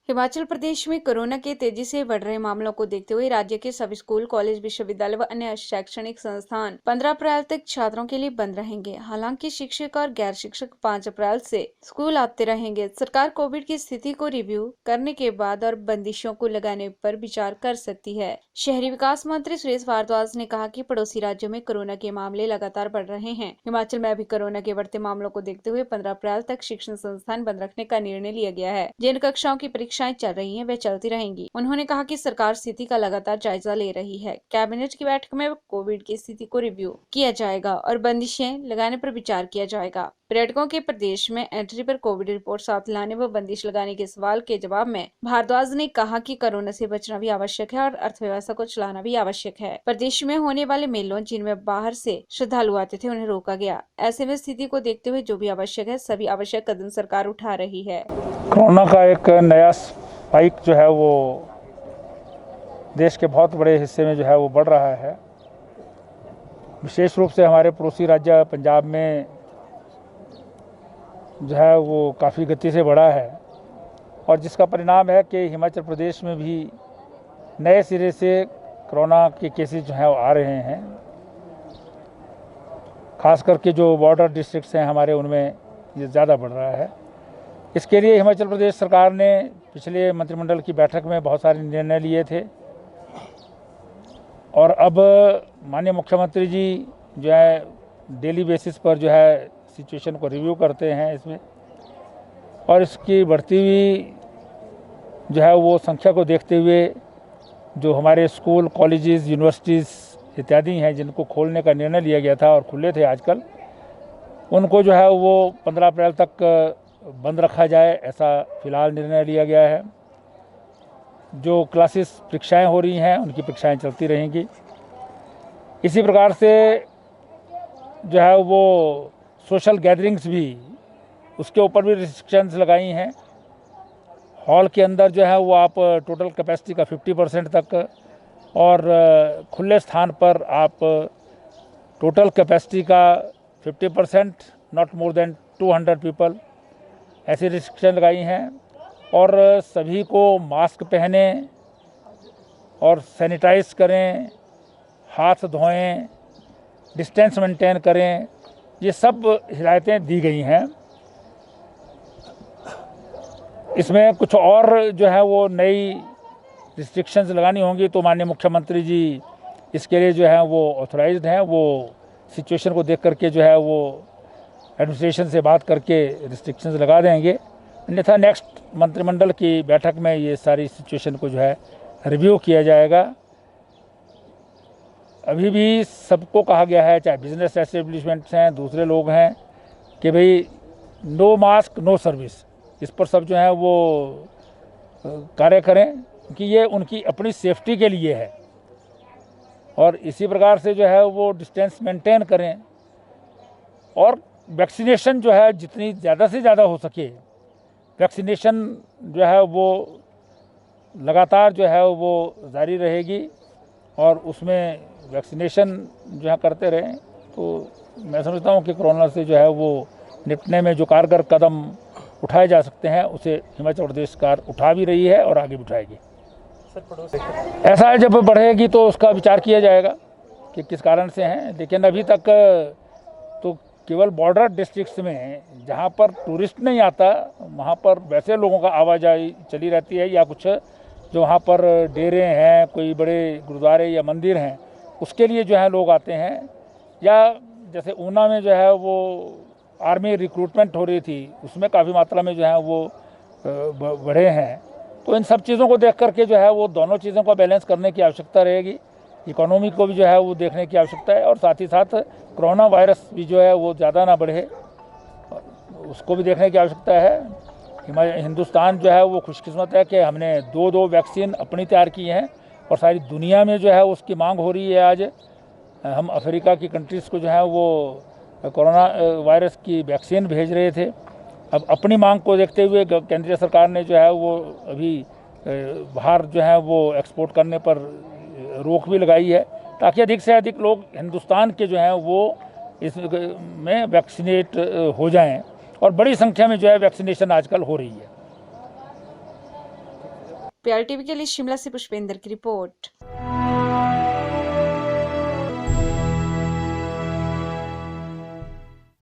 हिमाचल प्रदेश में कोरोना के तेजी से बढ़ रहे मामलों को देखते हुए राज्य के सभी स्कूल, कॉलेज, विश्वविद्यालय व अन्य शैक्षणिक संस्थान 15 अप्रैल तक छात्रों के लिए बंद रहेंगे। हालांकि शिक्षक और गैर शिक्षक 5 अप्रैल से स्कूल आते रहेंगे। सरकार कोविड की स्थिति को रिव्यू करने के बाद और बंदिशों को लगाने पर विचार कर सकती है। शहरी विकास मंत्री सुरेश भारद्वाज ने कहा कि पड़ोसी राज्यों में कोरोना के मामले लगातार बढ़ रहे हैं। हिमाचल में अभी कोरोना के बढ़ते मामलों को देखते हुए 15 अप्रैल तक शिक्षण संस्थान बंद रखने का निर्णय लिया गया है। जिन कक्षाओं की परीक्षाएं चल रही हैं, वे चलती रहेंगी। उन्होंने कहा कि सरकार स्थिति का लगातार जायजा ले रही है। कैबिनेट की बैठक में कोविड की स्थिति को रिव्यू किया जाएगा और बंदिशें लगाने पर विचार किया जाएगा। पर्यटकों के प्रदेश में एंट्री पर कोविड रिपोर्ट साथ लाने व बंदिश लगाने के सवाल के जवाब में भारद्वाज ने कहा कि कोरोना से बचना भी आवश्यक है और अर्थव्यवस्था को चलाना भी आवश्यक है। प्रदेश में होने वाले मेलों जिनमें बाहर से श्रद्धालु आते थे, उन्हें रोका गया। ऐसे में स्थिति को देखते हुए जो भी आवश्यक है, सभी आवश्यक कदम सरकार उठा रही है। कोरोना का एक नया स्पाइक जो है वो देश के बहुत बड़े हिस्से में जो है वो बढ़ रहा है। विशेष रूप से हमारे पड़ोसी राज्य पंजाब में जो है वो काफ़ी गति से बढ़ा है और जिसका परिणाम है कि हिमाचल प्रदेश में भी नए सिरे से कोरोना के केसेस जो हैं वो आ रहे हैं। खास करके जो बॉर्डर डिस्ट्रिक्ट्स हैं हमारे, उनमें ये ज़्यादा बढ़ रहा है। इसके लिए हिमाचल प्रदेश सरकार ने पिछले मंत्रिमंडल की बैठक में बहुत सारे निर्णय लिए थे और अब माननीय मुख्यमंत्री जी जो है डेली बेसिस पर जो है सिचुएशन को रिव्यू करते हैं इसमें, और इसकी बढ़ती हुई जो है वो संख्या को देखते हुए जो हमारे स्कूल, कॉलेजेस, यूनिवर्सिटीज़ इत्यादि हैं जिनको खोलने का निर्णय लिया गया था और खुले थे आजकल, उनको जो है वो 15 अप्रैल तक बंद रखा जाए, ऐसा फ़िलहाल निर्णय लिया गया है। जो क्लासेस परीक्षाएं हो रही हैं उनकी परीक्षाएं चलती रहेंगी। इसी प्रकार से जो है वो सोशल गैदरिंग्स भी, उसके ऊपर भी रिस्ट्रिक्शंस लगाई हैं। हॉल के अंदर जो है वो आप टोटल कैपेसिटी का 50% तक और खुले स्थान पर आप टोटल कैपेसिटी का 50%, नॉट मोर देन 200 पीपल, ऐसी रिस्ट्रिक्शन लगाई हैं। और सभी को मास्क पहने और सैनिटाइज करें, हाथ धोएं, डिस्टेंस मेंटेन करें, ये सब हिदायतें दी गई हैं। इसमें कुछ और जो है वो नई रिस्ट्रिक्शंस लगानी होंगी तो माननीय मुख्यमंत्री जी इसके लिए जो है वो ऑथराइज्ड हैं। वो सिचुएशन को देख करके जो है वो एडमिनिस्ट्रेशन से बात करके रिस्ट्रिक्शंस लगा देंगे। अन्यथा नेक्स्ट मंत्रिमंडल की बैठक में ये सारी सिचुएशन को जो है रिव्यू किया जाएगा। अभी भी सबको कहा गया है, चाहे बिजनेस एस्टेब्लिशमेंट्स हैं, दूसरे लोग हैं, कि भाई नो मास्क नो सर्विस, इस पर सब जो है वो कार्य करें, क्योंकि ये उनकी अपनी सेफ्टी के लिए है। और इसी प्रकार से जो है वो डिस्टेंस मेंटेन करें और वैक्सीनेशन जो है जितनी ज़्यादा से ज़्यादा हो सके, वैक्सीनेशन जो है वो लगातार जो है वो जारी रहेगी और उसमें वैक्सीनेशन जो है करते रहें। तो मैं समझता हूँ कि कोरोना से जो है वो निपटने में जो कारगर कदम उठाए जा सकते हैं उसे हिमाचल प्रदेश सरकार उठा भी रही है और आगे भी उठाएगी। ऐसा जब बढ़ेगी तो उसका विचार किया जाएगा कि किस कारण से हैं, लेकिन अभी तक तो केवल बॉर्डर डिस्ट्रिक्ट्स में जहाँ पर टूरिस्ट नहीं आता वहाँ पर वैसे लोगों का आवाजाही चली रहती है, या कुछ जो वहाँ पर डेरे हैं, कोई बड़े गुरुद्वारे या मंदिर हैं, उसके लिए जो है लोग आते हैं। या जैसे ऊना में जो है वो आर्मी रिक्रूटमेंट हो रही थी, उसमें काफ़ी मात्रा में जो है वो बढ़े हैं। तो इन सब चीज़ों को देख करके जो है वो दोनों चीज़ों को बैलेंस करने की आवश्यकता रहेगी। इकोनॉमी को भी जो है वो देखने की आवश्यकता है और साथ ही साथ कोरोना वायरस भी जो है वो ज़्यादा ना बढ़े, उसको भी देखने की आवश्यकता है। हिंदुस्तान जो है वो खुशकिस्मत है कि हमने दो वैक्सीन अपनी तैयार की हैं और सारी दुनिया में जो है उसकी मांग हो रही है। आज हम अफ्रीका की कंट्रीज़ को जो है वो कोरोना वायरस की वैक्सीन भेज रहे थे। अब अपनी मांग को देखते हुए केंद्रीय सरकार ने जो है वो अभी बाहर जो है वो एक्सपोर्ट करने पर रोक भी लगाई है, ताकि अधिक से अधिक लोग हिंदुस्तान के जो हैं वो इसमें वैक्सीनेट हो जाएं, और बड़ी संख्या में जो है वैक्सीनेशन आजकल हो रही है। PRTV के लिए शिमला से पुष्पेंद्र की रिपोर्ट।